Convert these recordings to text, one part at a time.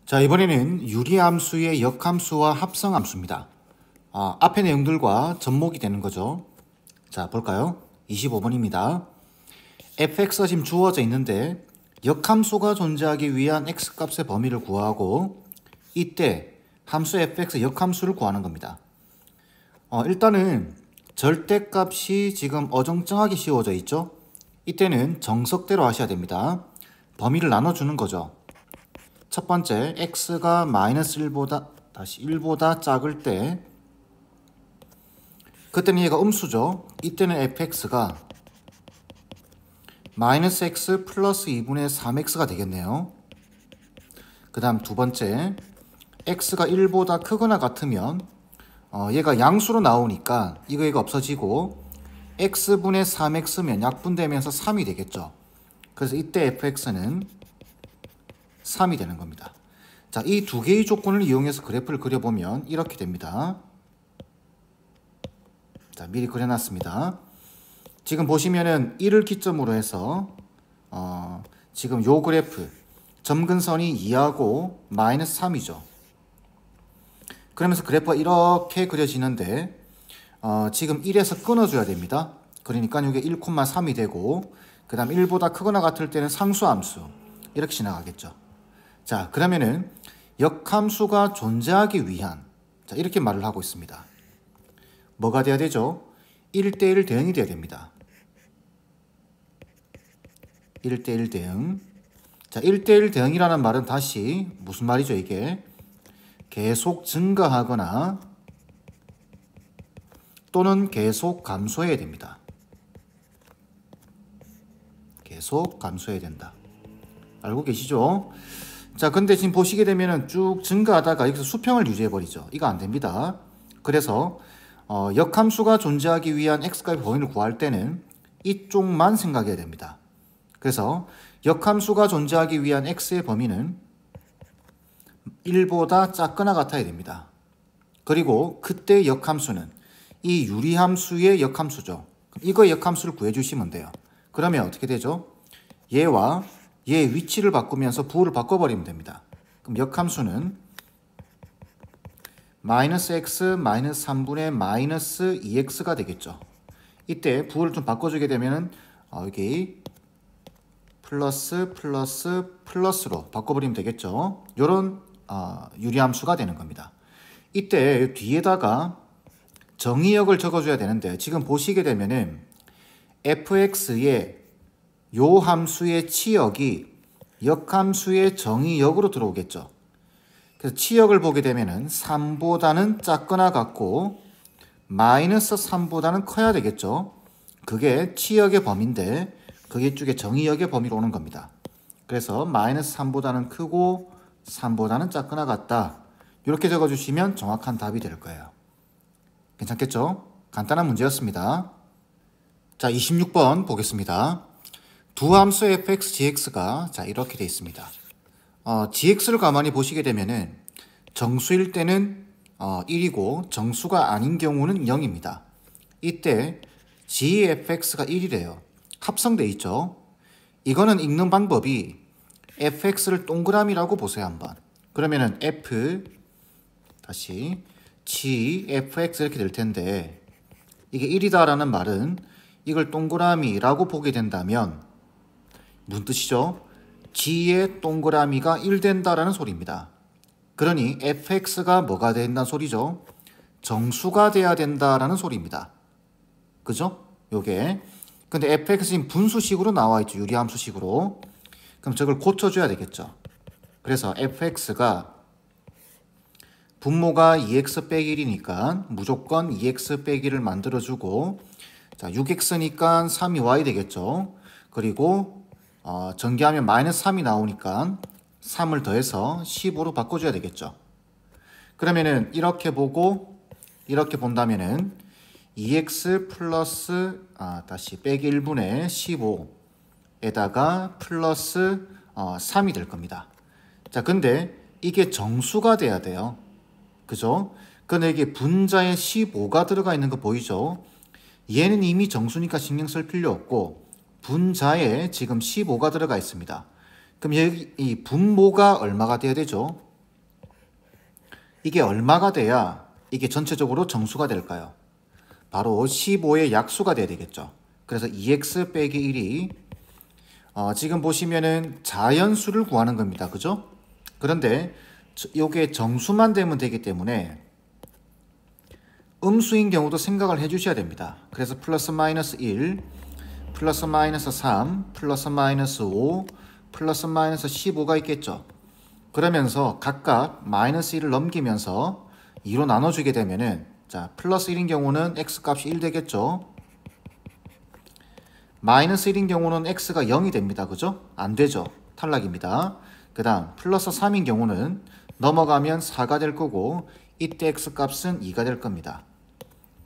자, 이번에는 유리함수의 역함수와 합성함수입니다. 앞의 내용들과 접목이 되는 거죠. 자, 볼까요? 25번입니다. fx가 지금 주어져 있는데 역함수가 존재하기 위한 x값의 범위를 구하고 이때 함수 fx의 역함수를 구하는 겁니다. 일단은 절대값이 지금 어정쩡하게 씌워져 있죠. 이때는 정석대로 하셔야 됩니다. 범위를 나눠주는 거죠. 첫 번째, x가 -1보다 작을 때 그때는 얘가 음수죠. 이때는 fx가 -x 플러스 2분의 3x가 되겠네요. 그 다음 두 번째, x가 1보다 크거나 같으면 얘가 양수로 나오니까 이거 없어지고 x분의 3x면 약분되면서 3이 되겠죠. 그래서 이때 fx는 3이 되는 겁니다. 자, 이 두 개의 조건을 이용해서 그래프를 그려보면 이렇게 됩니다. 자, 미리 그려놨습니다. 지금 보시면은 1을 기점으로 해서 지금 요 그래프 점근선이 2하고 -3이죠. 그러면서 그래프가 이렇게 그려지는데 지금 1에서 끊어줘야 됩니다. 그러니까 이게 1,3이 되고 그 다음 1보다 크거나 같을 때는 상수함수 이렇게 지나가겠죠. 자, 그러면은 역함수가 존재하기 위한 이렇게 말을 하고 있습니다. 뭐가 돼야 되죠? 1대1 대응이 돼야 됩니다. 1대1 대응. 자, 1대1 대응이라는 말은 다시 무슨 말이죠, 이게? 계속 증가하거나 또는 계속 감소해야 됩니다. 계속 감소해야 된다. 알고 계시죠? 자, 근데 지금 보시게 되면은 쭉 증가하다가 여기서 수평을 유지해버리죠. 이거 안 됩니다. 그래서 역함수가 존재하기 위한 x값의 범위를 구할 때는 이쪽만 생각해야 됩니다. 그래서 역함수가 존재하기 위한 x의 범위는 1보다 작거나 같아야 됩니다. 그리고 그때 역함수는 이 유리함수의 역함수죠. 이거 역함수를 구해주시면 돼요. 그러면 어떻게 되죠? 얘와 얘 위치를 바꾸면서 부호를 바꿔버리면 됩니다. 그럼 역함수는 -x -3분의 -2x가 되겠죠. 이때 부호를 좀 바꿔주게 되면은 여기 플러스로 바꿔버리면 되겠죠. 요런 유리함수가 되는 겁니다. 이때 뒤에다가 정의역을 적어줘야 되는데 지금 보시게 되면은 fx의 요 함수의 치역이 역함수의 정의역으로 들어오겠죠. 그래서 치역을 보게 되면은 3보다는 작거나 같고 -3보다는 커야 되겠죠. 그게 치역의 범위인데 그게 쪽에 정의역의 범위로 오는 겁니다. 그래서 -3보다는 크고 3보다는 작거나 같다. 이렇게 적어주시면 정확한 답이 될 거예요. 괜찮겠죠? 간단한 문제였습니다. 자, 26번 보겠습니다. 두 함수 fx, gx가 이렇게 되어 있습니다. gx를 가만히 보시게 되면은 정수일 때는 1이고 정수가 아닌 경우는 0입니다. 이때 gfx가 1이래요. 합성돼 있죠. 이거는 읽는 방법이 fx를 동그라미라고 보세요 한번. 그러면은 f 다시 gfx 이렇게 될 텐데 이게 1이다라는 말은 이걸 동그라미라고 보게 된다면 무슨 뜻이죠? g의 동그라미가 1 된다라는 소리입니다. 그러니 fx가 뭐가 된다는 소리죠? 정수가 돼야 된다라는 소리입니다. 그죠? 요게. 근데 fx는 분수식으로 나와 있죠. 유리함수식으로. 그럼 저걸 고쳐줘야 되겠죠. 그래서 fx가 분모가 2x 빼기 1이니까 무조건 2x 빼기 1을 만들어주고 자, 6x니까 3이 되겠죠. 그리고 전개하면 -3이 나오니까 3을 더해서 15로 바꿔줘야 되겠죠. 그러면은 이렇게 보고 이렇게 본다면은 2x 플러스 다시 빼기 1분의 15에다가 플러스 3이 될 겁니다. 자, 근데 이게 정수가 돼야 돼요. 그죠? 근데 이게 분자에 15가 들어가 있는 거 보이죠? 얘는 이미 정수니까 신경 쓸 필요 없고 분자에 지금 15가 들어가 있습니다. 그럼 여기 이 분모가 얼마가 돼야 되죠? 이게 얼마가 돼야 이게 전체적으로 정수가 될까요? 바로 15의 약수가 돼야 되겠죠. 그래서 2x 빼기 1이 지금 보시면은 자연수를 구하는 겁니다. 그죠? 그런데 이게 정수만 되면 되기 때문에 음수인 경우도 생각을 해 주셔야 됩니다. 그래서 플러스 마이너스 1, 플러스 마이너스 3, 플러스 마이너스 5, 플러스 마이너스 15가 있겠죠. 그러면서 각각 마이너스 1을 넘기면서 2로 나눠주게 되면은 자 플러스 1인 경우는 x값이 1 되겠죠. 마이너스 1인 경우는 x가 0이 됩니다. 그죠? 안 되죠. 탈락입니다. 그 다음 플러스 3인 경우는 넘어가면 4가 될 거고 이때 x값은 2가 될 겁니다.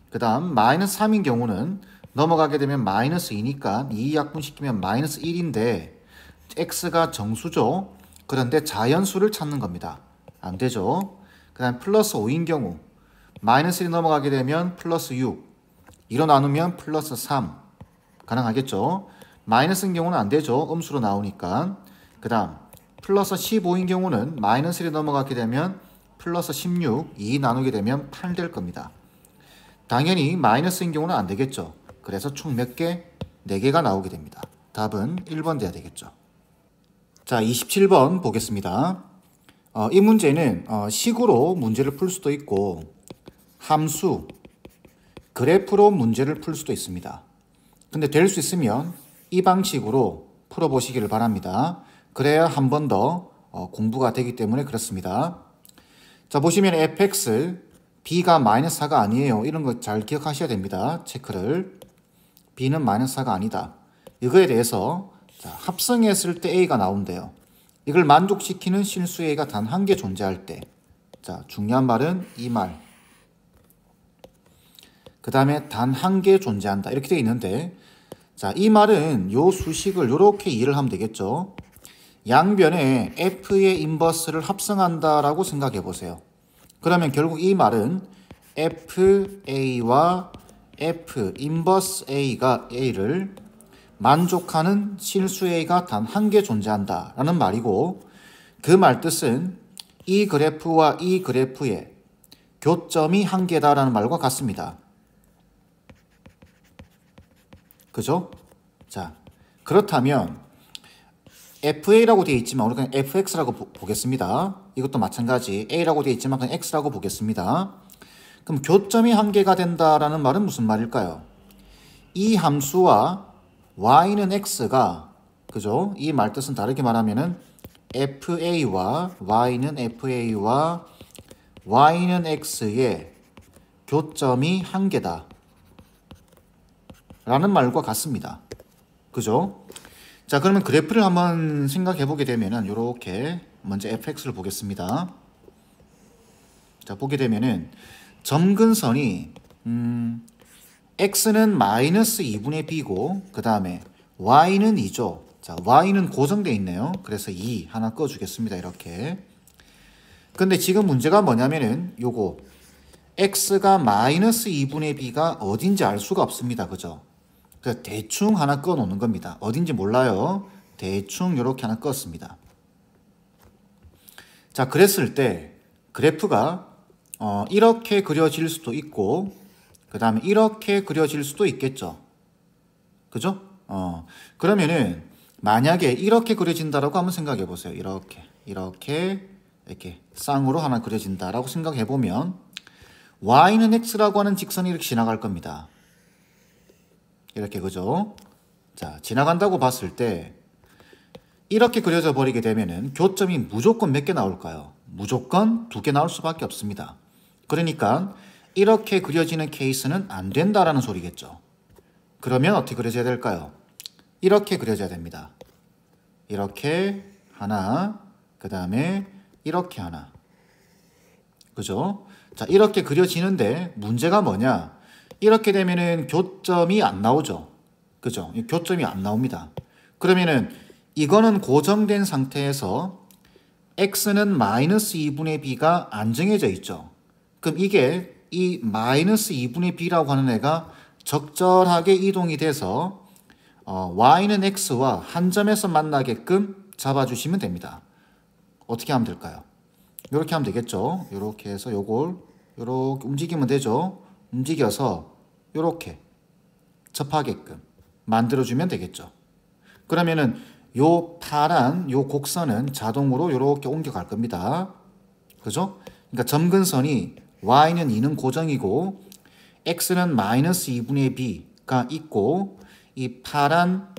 그 다음 마이너스 3인 경우는 넘어가게 되면 마이너스 2니까 2 약분시키면 마이너스 1인데 x가 정수죠. 그런데 자연수를 찾는 겁니다. 안 되죠. 그 다음 플러스 5인 경우 마이너스 1이 넘어가게 되면 플러스 6 2로 나누면 플러스 3 가능하겠죠. 마이너스인 경우는 안 되죠. 음수로 나오니까. 그 다음 플러스 15인 경우는 마이너스 1이 넘어가게 되면 플러스 16 2 나누게 되면 8 될 겁니다. 당연히 마이너스인 경우는 안 되겠죠. 그래서 총 몇 개? 4개가 나오게 됩니다. 답은 1번 돼야 되겠죠. 자, 27번 보겠습니다. 이 문제는 식으로 문제를 풀 수도 있고 함수, 그래프로 문제를 풀 수도 있습니다. 근데 될 수 있으면 이 방식으로 풀어보시기를 바랍니다. 그래야 한 번 더 공부가 되기 때문에 그렇습니다. 자, 보시면 fx, b가 마이너스 4가 아니에요. 이런 거 잘 기억하셔야 됩니다. 체크를. b는 마이너스 4가 아니다. 이거에 대해서 자, 합성했을 때 a가 나온대요. 이걸 만족시키는 실수 a가 단 한 개 존재할 때. 자, 중요한 말은 이 말. 그 다음에 단 한 개 존재한다. 이렇게 되어 있는데 자, 이 말은 요 수식을 이렇게 이해를 하면 되겠죠. 양변에 f의 인버스를 합성한다라고 생각해 보세요. 그러면 결국 이 말은 fa와 f 인버스 a가 a를 만족하는 실수 a가 단 한 개 존재한다라는 말이고 그 말 뜻은 이 그래프와 이 그래프의 교점이 한 개다라는 말과 같습니다. 그죠? 자, 그렇다면 FA라고 되어 있지만 우리 그냥 FX라고 보겠습니다. 이것도 마찬가지 A라고 되어 있지만 그냥 X라고 보겠습니다. 그럼 교점이 한 개가 된다라는 말은 무슨 말일까요? 이 함수와 Y는 X가 그죠? 이 말 뜻은 다르게 말하면은 FA와 Y는 X의 교점이 한 개다. 라는 말과 같습니다. 그죠? 자, 그러면 그래프를 한번 생각해 보게 되면은 이렇게 먼저 fx를 보겠습니다. 자, 보게 되면은 점근선이 x는 마이너스 2분의 b고 그 다음에 y는 2죠. 자, y는 고정되어 있네요. 그래서 2 하나 꺼주겠습니다. 이렇게. 근데 지금 문제가 뭐냐면은 요거 x가 마이너스 2분의 b가 어딘지 알 수가 없습니다. 그죠? 그래서 대충 하나 꺼 놓는 겁니다. 어딘지 몰라요. 대충 이렇게 하나 껐습니다. 자, 그랬을 때 그래프가 이렇게 그려질 수도 있고 그 다음에 이렇게 그려질 수도 있겠죠. 그죠? 그러면은 만약에 이렇게 그려진다라고 한번 생각해 보세요. 이렇게 쌍으로 하나 그려진다라고 생각해 보면 y는 x라고 하는 직선이 이렇게 지나갈 겁니다. 이렇게 그죠? 자, 지나간다고 봤을 때 이렇게 그려져 버리게 되면은 교점이 무조건 몇 개 나올까요? 무조건 2개 나올 수밖에 없습니다. 그러니까 이렇게 그려지는 케이스는 안 된다라는 소리겠죠. 그러면 어떻게 그려져야 될까요? 이렇게 그려져야 됩니다. 이렇게 하나, 그 다음에 이렇게 하나. 그죠? 자, 이렇게 그려지는데 문제가 뭐냐? 이렇게 되면은 교점이 안 나오죠. 그죠? 교점이 안 나옵니다. 그러면은 이거는 고정된 상태에서 x는 마이너스 2분의 b가 안 정해져 있죠. 그럼 이게 이 마이너스 2분의 b라고 하는 애가 적절하게 이동이 돼서 y는 x와 한 점에서 만나게끔 잡아주시면 됩니다. 어떻게 하면 될까요? 이렇게 하면 되겠죠. 이렇게 해서 요걸 이렇게 움직이면 되죠. 움직여서 이렇게 접하게끔 만들어주면 되겠죠. 그러면은 요 파란 요 곡선은 자동으로 이렇게 옮겨갈 겁니다. 그죠? 그러니까 점근선이 y는 2는 고정이고 x는 마이너스 2분의 b가 있고 이 파란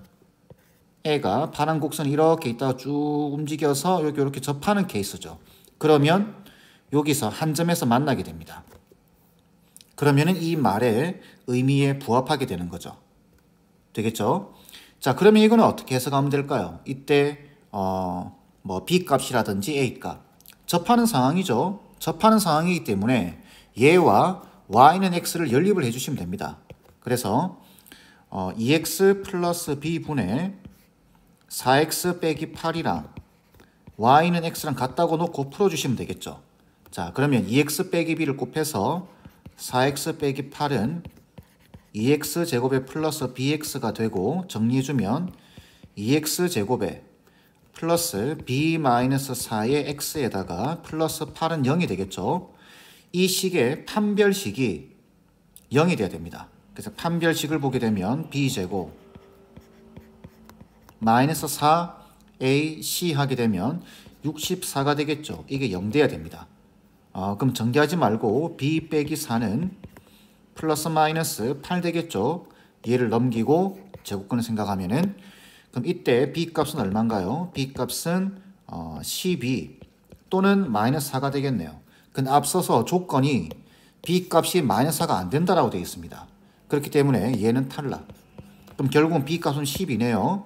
애가 파란 곡선이 이렇게 있다가 쭉 움직여서 여기 이렇게 접하는 케이스죠. 그러면 여기서 한 점에서 만나게 됩니다. 그러면은 이 말의 의미에 부합하게 되는 거죠. 되겠죠? 자, 그러면 이거는 어떻게 해석하면 될까요? 이때 뭐 b 값이라든지 a 값 접하는 상황이죠. 접하는 상황이기 때문에 얘와 y는 x를 연립을 해주시면 됩니다. 그래서 2x 플러스 b분의 4x 빼기 8이랑 y는 x랑 같다고 놓고 풀어주시면 되겠죠. 자, 그러면 2x 빼기 b를 곱해서 4x 빼기 8은 2x 제곱에 플러스 bx가 되고 정리해주면 2x 제곱에 플러스 b 마이너스 4의 x에다가 플러스 8은 0이 되겠죠. 이 식의 판별식이 0이 돼야 됩니다. 그래서 판별식을 보게 되면 b제곱 마이너스 4ac 하게 되면 64가 되겠죠. 이게 0 돼야 됩니다. 그럼 전개하지 말고 b 빼기 4는 플러스 마이너스 8 되겠죠. 얘를 넘기고 제곱근을 생각하면은 그럼 이때 b 값은 얼마인가요? b 값은 12 또는 마이너스 4가 되겠네요. 근데 앞서서 조건이 b 값이 마이너스 4가 안 된다라고 되어 있습니다. 그렇기 때문에 얘는 탈락. 그럼 결국은 b 값은 10이네요.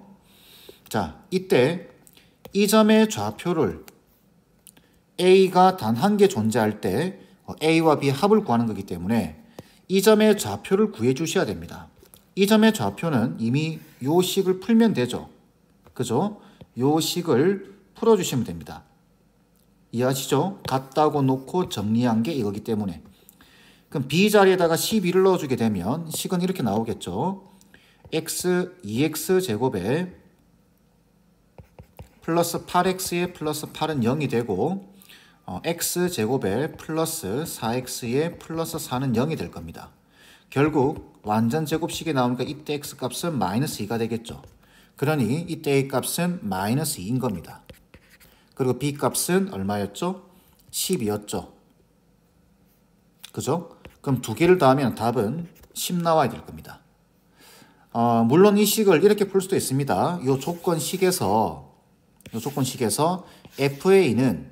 자, 이때 이 점의 좌표를 a가 단 한 개 존재할 때 a와 b의 합을 구하는 거기 때문에 이 점의 좌표를 구해 주셔야 됩니다. 이 점의 좌표는 이미 요 식을 풀면 되죠. 그죠? 요 식을 풀어주시면 됩니다. 이해하시죠? 같다고 놓고 정리한 게 이거기 때문에. 그럼 b 자리에다가 12를 넣어주게 되면 식은 이렇게 나오겠죠. x 2x 제곱에 플러스 8x에 플러스 8은 0이 되고 x제곱에 플러스 4x에 플러스 4는 0이 될 겁니다. 결국 완전 제곱식이 나오니까 이때 x값은 마이너스 2가 되겠죠. 그러니 이때 a값은 마이너스 2인 겁니다. 그리고 b값은 얼마였죠? 10이었죠. 그죠? 그럼 두 개를 더하면 답은 10 나와야 될 겁니다. 물론 이 식을 이렇게 풀 수도 있습니다. 이 조건식에서 fa는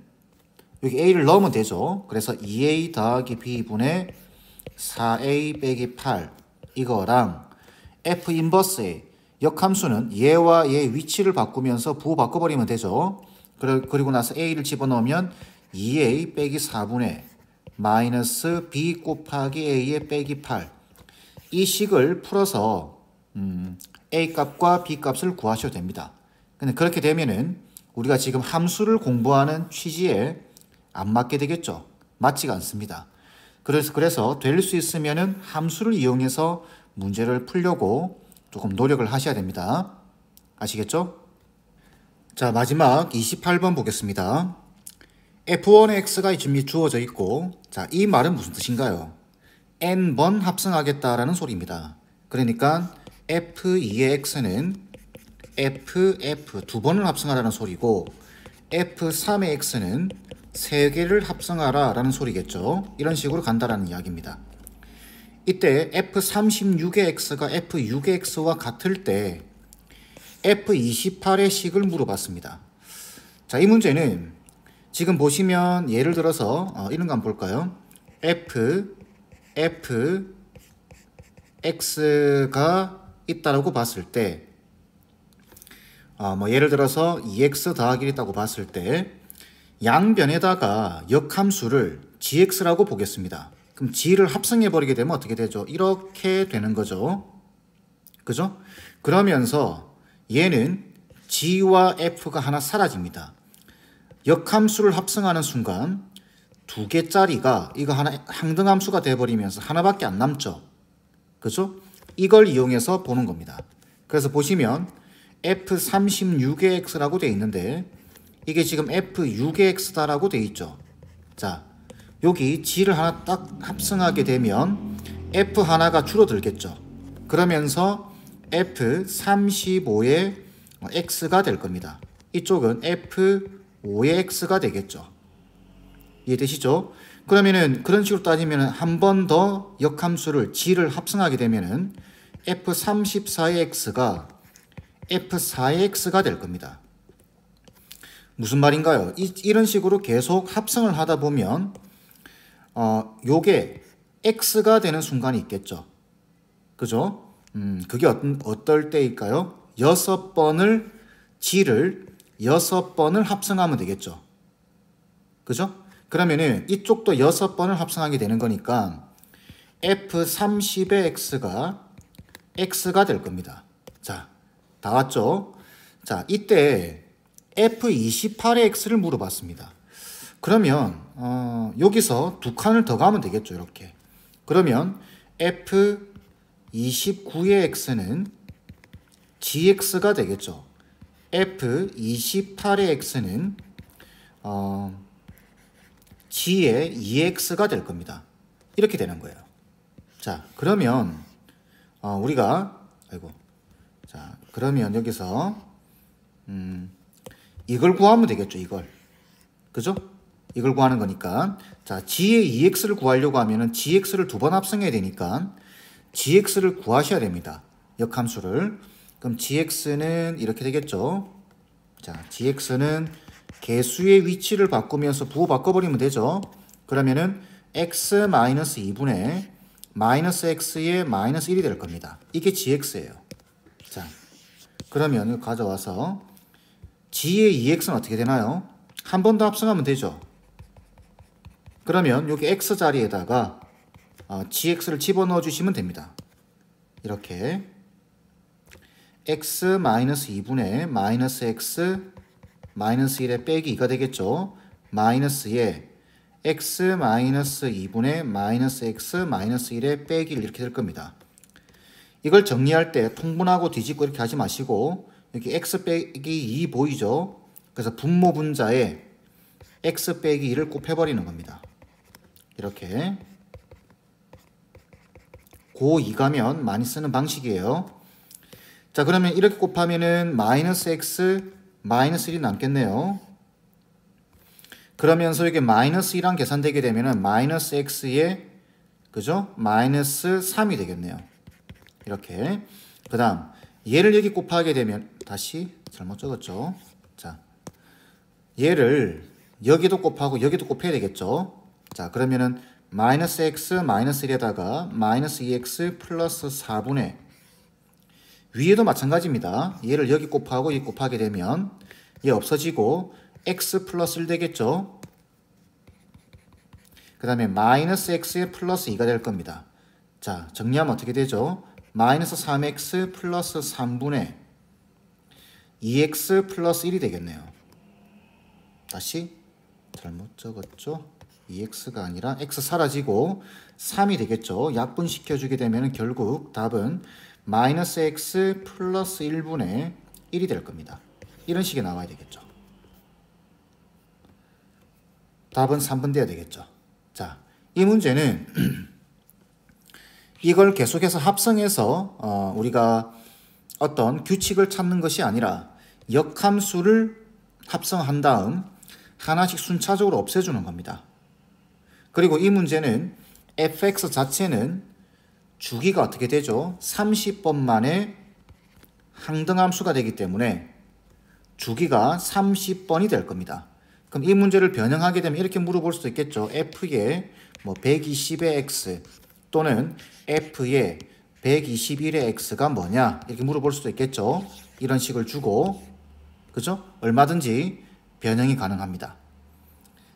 여기 a를 넣으면 되죠. 그래서 2a 더하기 b분의 4a 빼기 8 이거랑 f 인버스의 역함수는 얘와 얘 위치를 바꾸면서 부호 바꿔버리면 되죠. 그리고 나서 a를 집어넣으면 2a 빼기 4분의 마이너스 b 곱하기 a의 빼기 8 이 식을 풀어서 a 값과 b 값을 구하셔도 됩니다. 근데 그렇게 되면은 우리가 지금 함수를 공부하는 취지에 안 맞게 되겠죠. 맞지가 않습니다. 그래서 될 수 있으면은 함수를 이용해서 문제를 풀려고 조금 노력을 하셔야 됩니다. 아시겠죠? 자, 마지막 28번 보겠습니다. f1의 x가 지금 주어져 있고, 자, 이 말은 무슨 뜻인가요? n번 합성하겠다라는 소리입니다. 그러니까 f2의 x는 f 두 번을 합성하라는 소리고 f3의 x는 3개를 합성하라 라는 소리겠죠. 이런 식으로 간다라는 이야기입니다. 이때 f36의 x가 f6의 x와 같을 때 f28의 식을 물어봤습니다. 자, 이 문제는 지금 보시면 예를 들어서 이런 거 한번 볼까요? x가 있다라고 봤을 때 예를 들어서 2x 더하기 있다고 봤을 때 양변에다가 역함수를 gx라고 보겠습니다. 그럼 g를 합성해 버리게 되면 어떻게 되죠? 이렇게 되는 거죠. 그죠? 그러면서 얘는 g와 f가 하나 사라집니다. 역함수를 합성하는 순간 두 개짜리가 이거 하나 항등함수가 돼버리면서 하나밖에 안 남죠. 그죠? 이걸 이용해서 보는 겁니다. 그래서 보시면 f36의 x라고 되어 있는데 이게 지금 f6의 x다라고 되어 있죠. 자, 여기 g를 하나 딱 합성하게 되면 f 하나가 줄어들겠죠. 그러면서 f35의 x가 될 겁니다. 이쪽은 f5의 x가 되겠죠. 이해되시죠? 그러면은 그런 식으로 따지면 한 번 더 역함수를 g를 합성하게 되면은 f34의 x가 f4의 x가 될 겁니다. 무슨 말인가요? 이런 식으로 계속 합성을 하다 보면 요게 x가 되는 순간이 있겠죠. 그죠? 그게 어떨 때일까요? 6번을 g를 6번을 합성하면 되겠죠. 그죠? 그러면은 이쪽도 6번을 합성하게 되는 거니까 f30의 x가 될 겁니다. 자, 다 왔죠? 자, 이때 f28의 x를 물어봤습니다. 그러면 여기서 두 칸을 더 가면 되겠죠. 이렇게. 그러면 f29의 x는 gx가 되겠죠. f28의 x는 g의 2x가 될 겁니다. 이렇게 되는 거예요. 자, 그러면 자, 그러면 여기서 이걸 구하면 되겠죠. 이걸. 그죠? 이걸 구하는 거니까. 자, g의 2x를 구하려고 하면은 gx를 두 번 합성해야 되니까 gx를 구하셔야 됩니다. 역함수를. 그럼 gx는 이렇게 되겠죠. 자, gx는 개수의 위치를 바꾸면서 부호 바꿔버리면 되죠. 그러면은 x-2분의 마이너스 x의 마이너스 1이 될 겁니다. 이게 gx예요. 자, 그러면 이거 가져와서 g의 2x는 어떻게 되나요? 한 번 더 합성하면 되죠. 그러면 여기 x 자리에다가 gx를 집어넣어 주시면 됩니다. 이렇게 x-2분의 마이너스 x 마이너스 1의 빼기 2가 되겠죠. 마이너스에 x-2분의 마이너스 x 마이너스 1의 빼기 1 이렇게 될 겁니다. 이걸 정리할 때 통분하고 뒤집고 이렇게 하지 마시고 여기 x 빼기 2 보이죠? 그래서 분모 분자에 x 빼기 2를 곱해버리는 겁니다. 이렇게 고2 가면 많이 쓰는 방식이에요. 자, 그러면 이렇게 곱하면은 마이너스 x 마이너스 1이 남겠네요. 그러면서 이게 마이너스 1랑 계산되게 되면은 마이너스 x의 그죠? 마이너스 3이 되겠네요. 이렇게. 그 다음 얘를 여기 곱하게 되면 다시 잘못 적었죠. 자, 얘를 여기도 곱하고 여기도 곱해야 되겠죠. 자, 그러면은 마이너스 x 마이너스 1에다가 마이너스 2x 플러스 4분의 위에도 마찬가지입니다. 얘를 여기 곱하고 여기 곱하게 되면 얘 없어지고 x 플러스 1 되겠죠. 그 다음에 마이너스 x의 플러스 2가 될 겁니다. 자, 정리하면 어떻게 되죠? 마이너스 3x 플러스 3분의 2x 플러스 1이 되겠네요. 다시 잘못 적었죠? 2x가 아니라 x 사라지고 3이 되겠죠. 약분시켜주게 되면 결국 답은 마이너스 x 플러스 1분의 1이 될 겁니다. 이런 식이 나와야 되겠죠. 답은 3번 돼야 되겠죠. 자, 이 문제는 이걸 계속해서 합성해서 우리가 어떤 규칙을 찾는 것이 아니라 역함수를 합성한 다음 하나씩 순차적으로 없애주는 겁니다. 그리고 이 문제는 fx 자체는 주기가 어떻게 되죠? 30번 만에 항등함수가 되기 때문에 주기가 30번이 될 겁니다. 그럼 이 문제를 변형하게 되면 이렇게 물어볼 수도 있겠죠. f의 120의 x 또는 f의 121의 x가 뭐냐 이렇게 물어볼 수도 있겠죠. 이런 식을 주고 그죠? 얼마든지 변형이 가능합니다.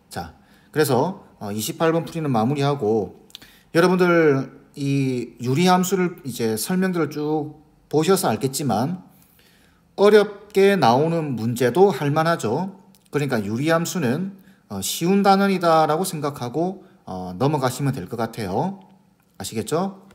자, 그래서 28번 풀이는 마무리하고 여러분들 이 유리함수를 이제 설명들을 쭉 보셔서 알겠지만 어렵게 나오는 문제도 할만하죠. 그러니까 유리함수는 쉬운 단원이다라고 생각하고 넘어가시면 될 것 같아요. 아시겠죠?